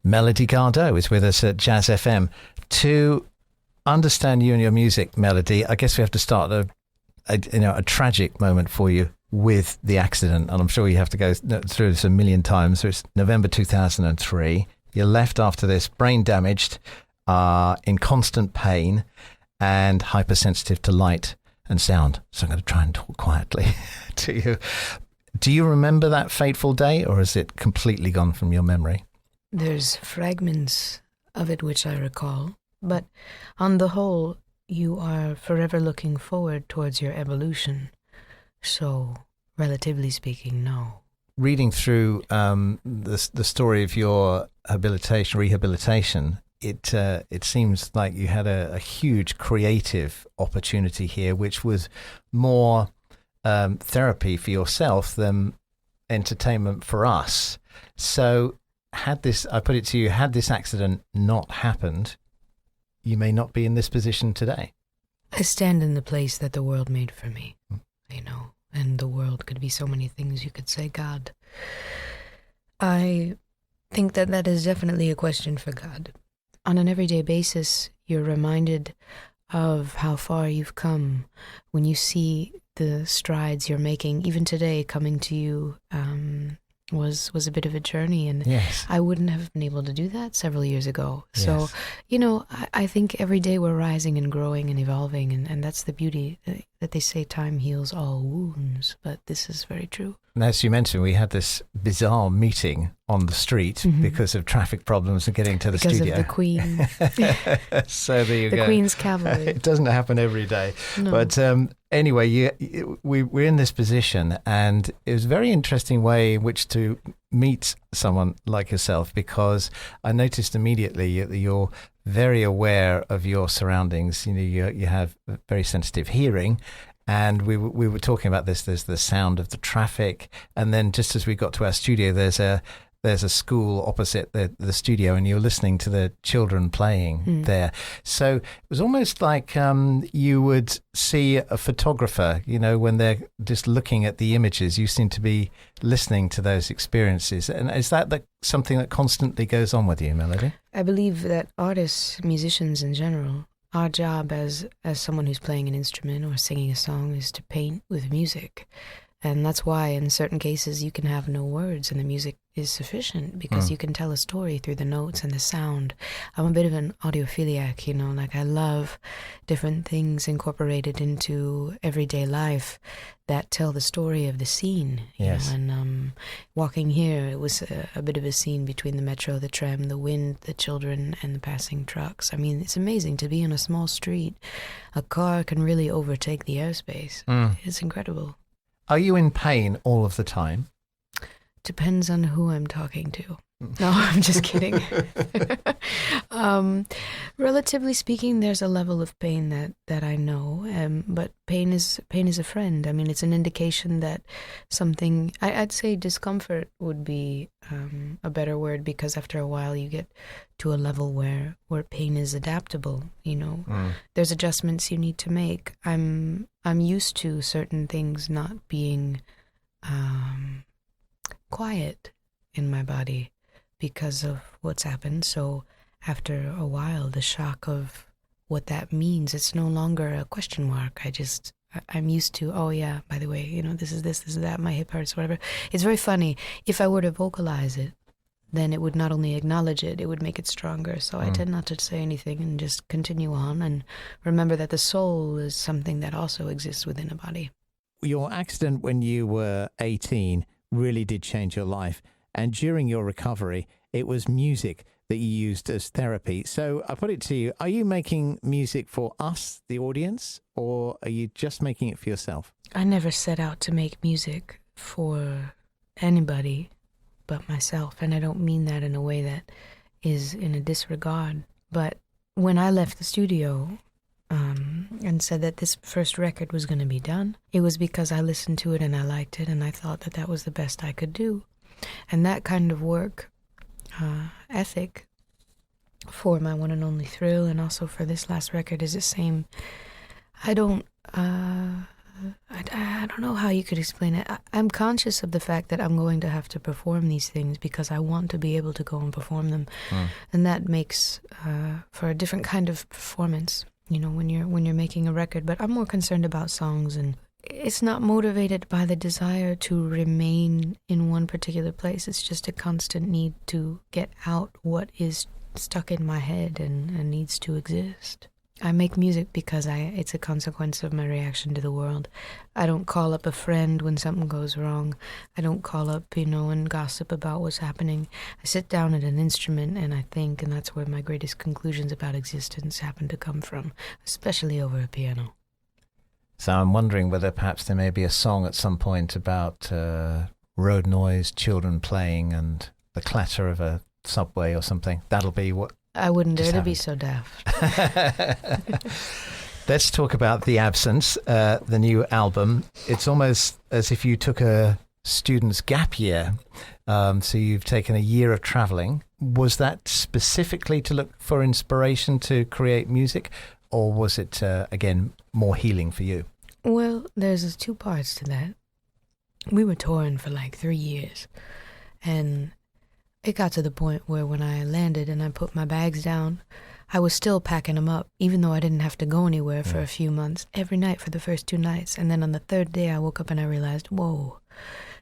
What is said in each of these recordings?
Melody Gardot is with us at Jazz FM. To understand you and your music, Melody, I guess we have to start a tragic moment for you with the accident, and I'm sure you have to go through this a million times. So it's November 2003. You're left after this, brain damaged, in constant pain, and hypersensitive to light and sound. So I'm going to try and talk quietly to you. Do you remember that fateful day, or is it completely gone from your memory? There's fragments of it which I recall, but on the whole, you are forever looking forward towards your evolution. So, relatively speaking, no. Reading through the story of your rehabilitation, it seems like you had a huge creative opportunity here, which was more therapy for yourself than entertainment for us. So had this accident not happened, you may not be in this position today. I stand in the place that the world made for me, and the world could be so many things. You could say God. I think that is definitely a question for God. On an everyday basis, you're reminded of how far you've come when you see the strides you're making. Even today, coming to you was a bit of a journey, and yes. I wouldn't have been able to do that several years ago. Yes. So, I think every day we're rising and growing and evolving, and that's the beauty that they say time heals all wounds, but this is very true. And as you mentioned, we had this bizarre meeting on the street because of traffic problems and getting to the studio. Because of the Queen. So there you go. The Queen's cavalry. It doesn't happen every day. No. But anyway, we're in this position, and it was a very interesting way in which to meet someone like yourself, because I noticed immediately that you're very aware of your surroundings. You have very sensitive hearing. And we were talking about this. There's the sound of the traffic, and then just as we got to our studio, there's a school opposite the studio, and you're listening to the children playing there. So it was almost like you would see a photographer, when they're just looking at the images. You seem to be listening to those experiences. And is that something that constantly goes on with you, Melody? I believe that artists, musicians in general, our job as someone who's playing an instrument or singing a song is to paint with music. And that's why in certain cases you can have no words and the music is sufficient, because you can tell a story through the notes and the sound. I'm a bit of an audiophiliac, I love different things incorporated into everyday life that tell the story of the scene. Yes. And walking here, it was a bit of a scene between the metro, the tram, the wind, the children, and the passing trucks. I mean, it's amazing to be on a small street. A car can really overtake the airspace. It's incredible. Are you in pain all of the time? Depends on who I'm talking to. No, I'm just kidding. Relatively speaking, there's a level of pain that I know, but pain is a friend. I mean, it's an indication that something. I'd say discomfort would be a better word, because after a while you get to a level where pain is adaptable. There's adjustments you need to make. I'm used to certain things not being quiet in my body because of what's happened. So after a while, the shock of what that means, it's no longer a question mark. I'm used to, oh yeah, by the way, this is that, my hip hurts, whatever. It's very funny. If I were to vocalize it, then it would not only acknowledge it, it would make it stronger. So I tend not to say anything and just continue on and remember that the soul is something that also exists within a body. Your accident when you were 18 really did change your life. And during your recovery, it was music that you used as therapy. So I put it to you, are you making music for us, the audience, or are you just making it for yourself? I never set out to make music for anybody but myself. And I don't mean that in a way that is in a disregard. But when I left the studio and said that this first record was going to be done, it was because I listened to it and I liked it, and I thought that was the best I could do. And that kind of work ethic for my one and only Thrill, and also for this last record, is the same. I don't I don't know how you could explain it. I'm conscious of the fact that I'm going to have to perform these things because I want to be able to go and perform them. And that makes for a different kind of performance, when you're making a record. But I'm more concerned about songs, and it's not motivated by the desire to remain in one particular place. It's just a constant need to get out what is stuck in my head and needs to exist. I make music because it's a consequence of my reaction to the world. I don't call up a friend when something goes wrong. I don't call up, and gossip about what's happening. I sit down at an instrument and I think, and that's where my greatest conclusions about existence happen to come from, especially over a piano. So I'm wondering whether perhaps there may be a song at some point about road noise, children playing, and the clatter of a subway or something. That'll be what... I wouldn't dare to be so daft. Let's talk about The Absence, the new album. It's almost as if you took a student's gap year. So you've taken a year of traveling. Was that specifically to look for inspiration to create music, or was it, again, more healing for you? Well, there's two parts to that. We were touring for like 3 years, and it got to the point where when I landed and I put my bags down, I was still packing them up, even though I didn't have to go anywhere for a few months, every night for the first 2 nights. And then on the third day, I woke up and I realized, whoa,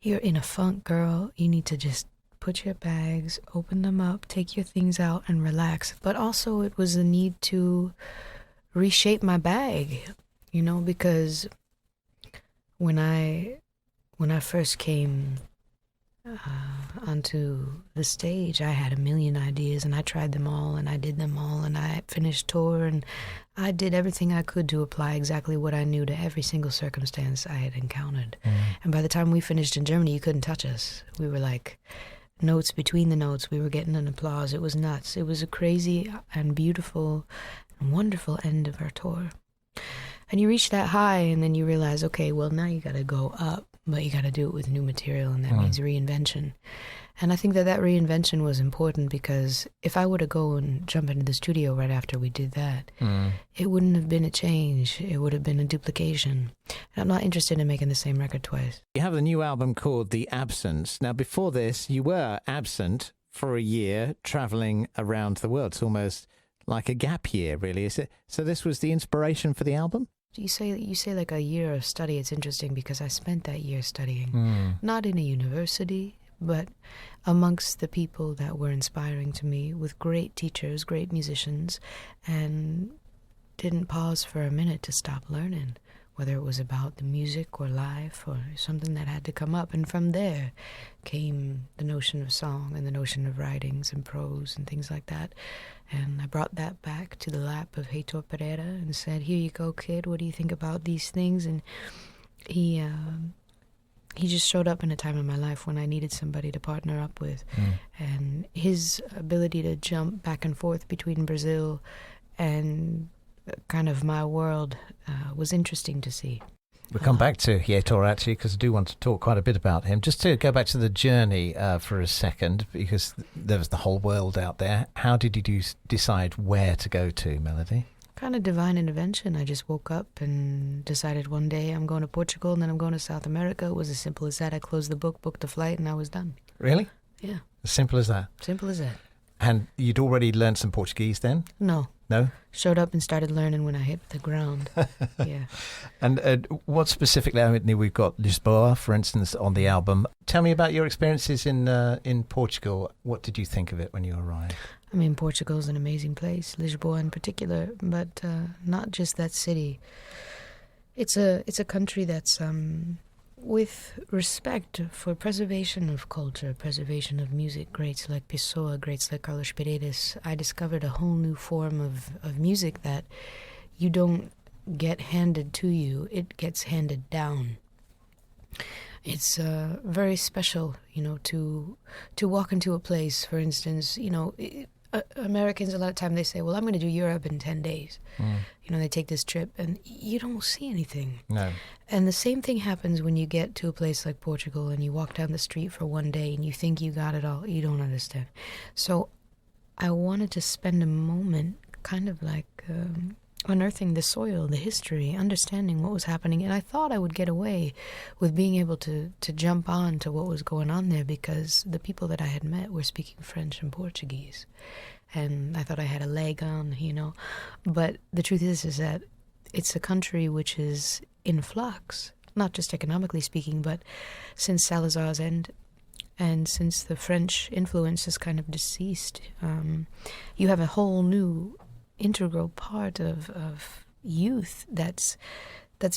you're in a funk, girl. You need to just put your bags, open them up, take your things out, and relax. But also it was a need to reshape my bag, because when I first came onto the stage, I had a million ideas, and I tried them all, and I did them all, and I finished tour, and I did everything I could to apply exactly what I knew to every single circumstance I had encountered. And by the time we finished in Germany, you couldn't touch us. We were like notes between the notes. We were getting an applause. It was nuts. It was a crazy and beautiful and wonderful end of our tour. And you reach that high, and then you realize, okay, well, now you got to go up. But you got to do it with new material, and that means reinvention. And I think that reinvention was important, because if I were to go and jump into the studio right after we did that, it wouldn't have been a change. It would have been a duplication. And I'm not interested in making the same record twice. You have a new album called The Absence. Now, before this, you were absent for a year, traveling around the world. It's almost like a gap year, really. Is it? So this was the inspiration for the album? You say like a year of study. It's interesting because I spent that year studying, not in a university, but amongst the people that were inspiring to me, with great teachers, great musicians, and didn't pause for a minute to stop learning, whether it was about the music or life or something that had to come up. And from there came the notion of song and the notion of writings and prose and things like that. And I brought that back to the lap of Heitor Pereira and said, here you go, kid, what do you think about these things? And he just showed up in a time in my life when I needed somebody to partner up with. And his ability to jump back and forth between Brazil and kind of my world was interesting to see. We'll come back to Heitor, actually, because I do want to talk quite a bit about him. Just to go back to the journey for a second, because there was the whole world out there. How did you decide where to go to, Melody? Kind of divine intervention. I just woke up and decided one day I'm going to Portugal and then I'm going to South America. It was as simple as that. I closed the book, booked a flight, and I was done. Really? Yeah. As simple as that? Simple as that. And you'd already learned some Portuguese then? No. No? Showed up and started learning when I hit the ground. Yeah. And what specifically, I mean, we've got Lisboa, for instance, on the album. Tell me about your experiences in Portugal. What did you think of it when you arrived? I mean, Portugal's an amazing place, Lisboa in particular, but not just that city. It's a country that's with respect for preservation of culture, preservation of music, greats like Pessoa, greats like Carlos Paredes. I discovered a whole new form of music that you don't get handed to you, it gets handed down. It's very special, to walk into a place, for instance, Americans, a lot of time they say, well, I'm going to do Europe in 10 days. They take this trip and you don't see anything. No. And the same thing happens when you get to a place like Portugal and you walk down the street for one day and you think you got it all. You don't understand. So I wanted to spend a moment kind of like unearthing the soil, the history, understanding what was happening. And I thought I would get away with being able to jump on to what was going on there because the people that I had met were speaking French and Portuguese. And I thought I had a leg on, But the truth is that it's a country which is in flux, not just economically speaking, but since Salazar's end and since the French influence has kind of deceased, you have a whole new integral part of youth that's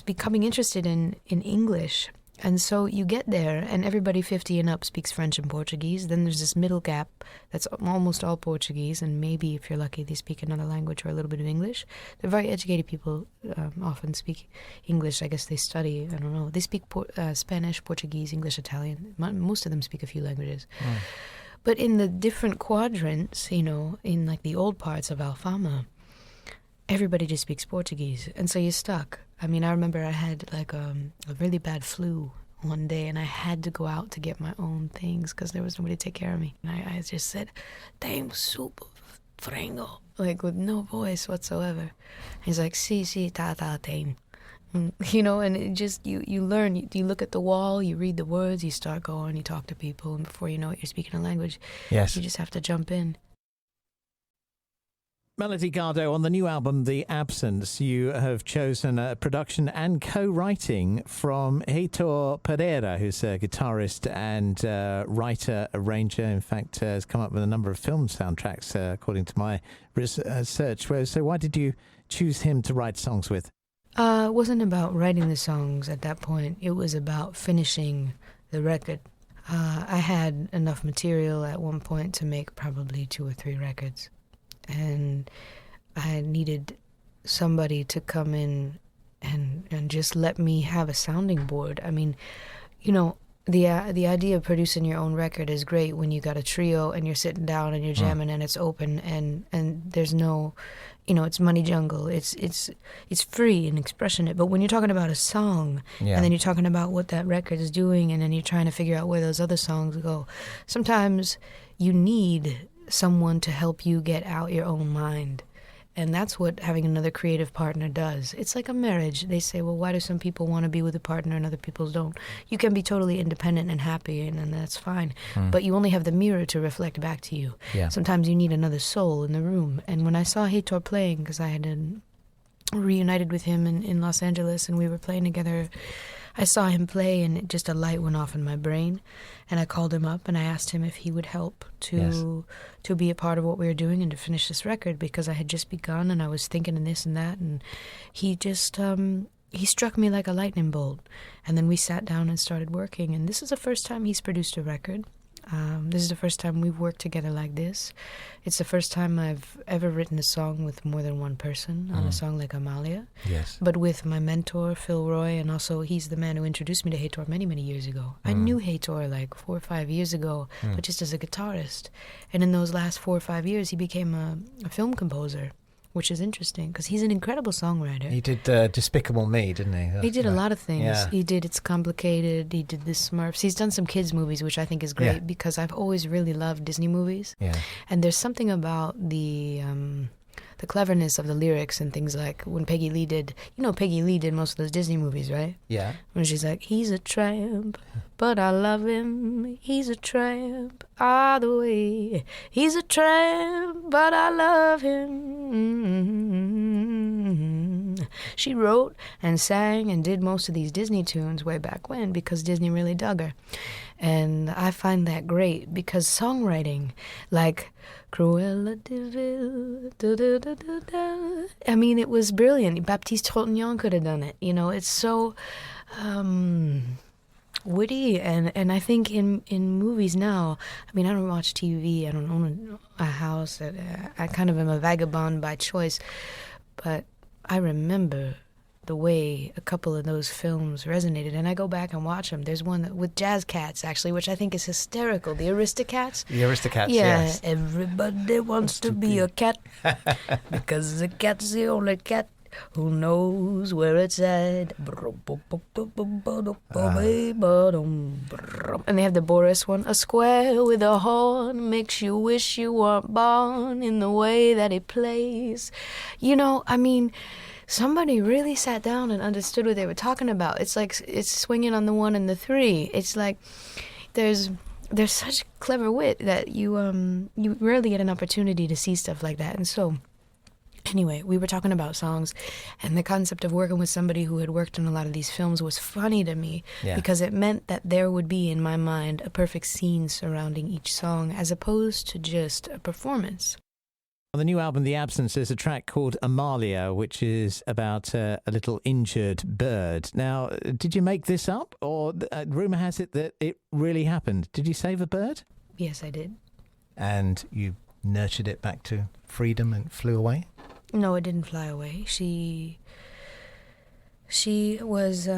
becoming interested in English. And so you get there and everybody 50 and up speaks French and Portuguese. Then there's this middle gap that's almost all Portuguese, and maybe if you're lucky they speak another language or a little bit of English. They're very educated people, often speak English. I guess they study, I don't know. They speak Spanish, Portuguese, English, Italian. Most of them speak a few languages. But in the different quadrants, in like the old parts of Alfama, everybody just speaks Portuguese, and so you're stuck. I mean, I remember I had like a really bad flu one day, and I had to go out to get my own things because there was nobody to take care of me. And I just said, "Tem soup frango," like with no voice whatsoever. He's like, "Si, ta, tem." And it just, you learn, you look at the wall, you read the words, you start going, you talk to people, and before you know it, you're speaking a language. Yes. You just have to jump in. Melody Gardot, on the new album, The Absence, you have chosen production and co-writing from Heitor Pereira, who's a guitarist and writer, arranger. In fact, has come up with a number of film soundtracks, according to my research. So why did you choose him to write songs with? It wasn't about writing the songs at that point. It was about finishing the record. I had enough material at one point to make probably 2 or 3 records. And I needed somebody to come in and just let me have a sounding board. I mean, the idea of producing your own record is great when you got a trio and you're sitting down and you're jamming and it's open and there's no, it's money jungle. It's free and expressionate. But when you're talking about a song and then you're talking about what that record is doing and then you're trying to figure out where those other songs go, sometimes you need someone to help you get out your own mind. And that's what having another creative partner does. It's like a marriage. They say, well, why do some people want to be with a partner and other people don't? You can be totally independent and happy, and that's fine. But you only have the mirror to reflect back to you. Yeah. Sometimes you need another soul in the room. And when I saw Heitor playing, because I had reunited with him in Los Angeles, and we were playing together, I saw him play, and just a light went off in my brain. And I called him up and I asked him if he would help to be a part of what we were doing and to finish this record, because I had just begun and I was thinking of this and that. And he just, he struck me like a lightning bolt. And then we sat down and started working. And this is the first time he's produced a record. This is the first time we've worked together like this. It's the first time I've ever written a song with more than one person on a song like Amalia. Yes. But with my mentor, Phil Roy, and also he's the man who introduced me to Heitor many, many years ago. I knew Heitor like 4 or 5 years ago, but just as a guitarist. And in those last 4 or 5 years, he became a film composer, which is interesting because he's an incredible songwriter. He did Despicable Me, didn't he? He did a lot of things. Yeah. He did It's Complicated. He did The Smurfs. He's done some kids' movies, which I think is great because I've always really loved Disney movies. Yeah. And there's something about the cleverness of the lyrics and things like when Peggy Lee did, Peggy Lee did most of those Disney movies, right? Yeah. When she's like, he's a tramp, but I love him. He's a tramp all the way. He's a tramp, but I love him. She wrote and sang and did most of these Disney tunes way back when because Disney really dug her. And I find that great because songwriting, like Cruella de Vil, da, da, da, da, da. I mean, it was brilliant. Baptiste Trottignon could have done it. It's so witty. And I think in movies now, I mean, I don't watch TV. I don't own a house. I kind of am a vagabond by choice. But I remember the way a couple of those films resonated, and I go back and watch them. There's one with Jazz Cats, actually, which I think is hysterical. The Aristocats. The Aristocats, yeah, yes. Everybody wants to be a cat because the cat's the only cat Who knows where it's at? And they have the Boris one. A square with a horn makes you wish you weren't born in the way that it plays. You know, I mean, somebody really sat down and understood what they were talking about. It's like it's swinging on the 1 and the 3. It's like there's such clever wit that you rarely get an opportunity to see stuff like that. And so anyway, we were talking about songs, and the concept of working with somebody who had worked on a lot of these films was funny to me because it meant that there would be, in my mind, a perfect scene surrounding each song as opposed to just a performance. On the new album, The Absence, there's a track called Amalia, which is about a little injured bird. Now, did you make this up, or rumour has it that it really happened? Did you save a bird? Yes, I did. And you nurtured it back to freedom and flew away? No, it didn't fly away. She was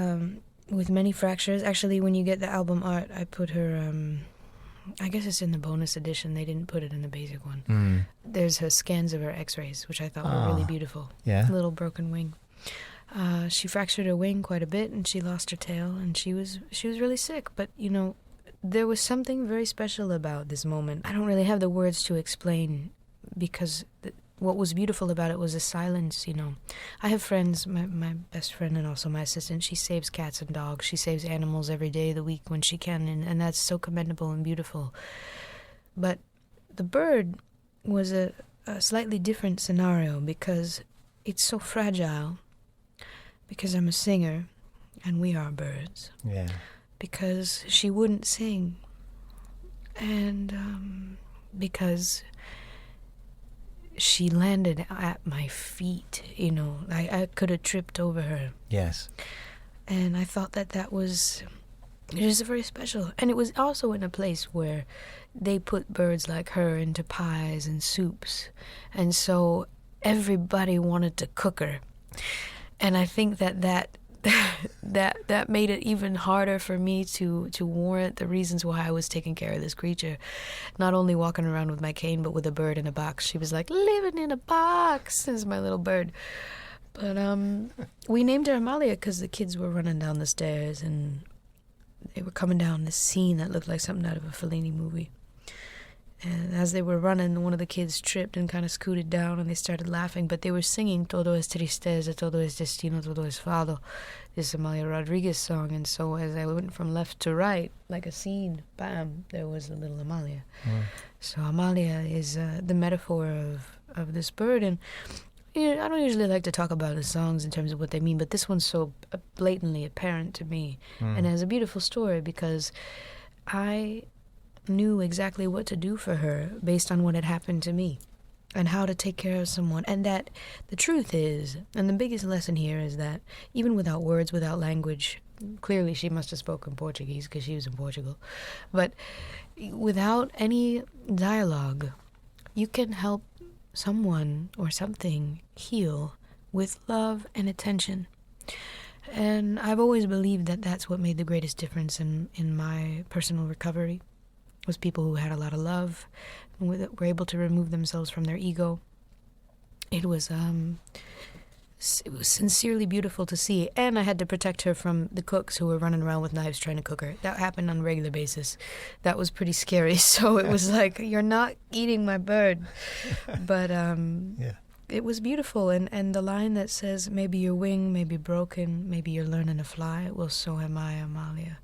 with many fractures. Actually, when you get the album art, I put her, I guess it's in the bonus edition. They didn't put it in the basic one. There's her scans of her x-rays, which I thought were really beautiful. Yeah. A little broken wing. She fractured her wing quite a bit, and she lost her tail, and she was really sick. But, you know, there was something very special about this moment. I don't really have the words to explain because what was beautiful about it was the silence, you know. I have friends, my best friend and also my assistant, she saves cats and dogs. She saves animals every day of the week when she can, and that's so commendable and beautiful. But the bird was a slightly different scenario because it's so fragile, because I'm a singer and we are birds. Yeah. Because she wouldn't sing, and because she landed at my feet, you know. I could have tripped over her. Yes. And I thought that was just very special. And it was also in a place where they put birds like her into pies and soups. And so everybody wanted to cook her. And I think that made it even harder for me to warrant the reasons why I was taking care of this creature. Not only walking around with my cane, but with a bird in a box. She was like, living in a box is my little bird. But we named her Amalia because the kids were running down the stairs and they were coming down this scene that looked like something out of a Fellini movie. And as they were running, one of the kids tripped and kind of scooted down, and they started laughing. But they were singing "Todo es tristeza, todo es destino, todo es fado," this Amalia Rodriguez song. And so as I went from left to right, like a scene, bam, there was the little Amalia. So Amalia is the metaphor of this bird. And you know, I don't usually like to talk about the songs in terms of what they mean, but this one's so blatantly apparent to me. And it has a beautiful story because I knew exactly what to do for her based on what had happened to me and how to take care of someone. And that the truth is, and the biggest lesson here is that even without words, without language, clearly she must have spoken Portuguese because she was in Portugal, but without any dialogue, you can help someone or something heal with love and attention. And I've always believed that that's what made the greatest difference in my personal recovery. Was people who had a lot of love and were able to remove themselves from their ego. It was sincerely beautiful to see, and I had to protect her from the cooks who were running around with knives trying to cook her. That happened on a regular basis. That was pretty scary. So it was like, you're not eating my bird. But it was beautiful, and the line that says, maybe your wing may be broken, maybe you're learning to fly, well, so am I, Amalia.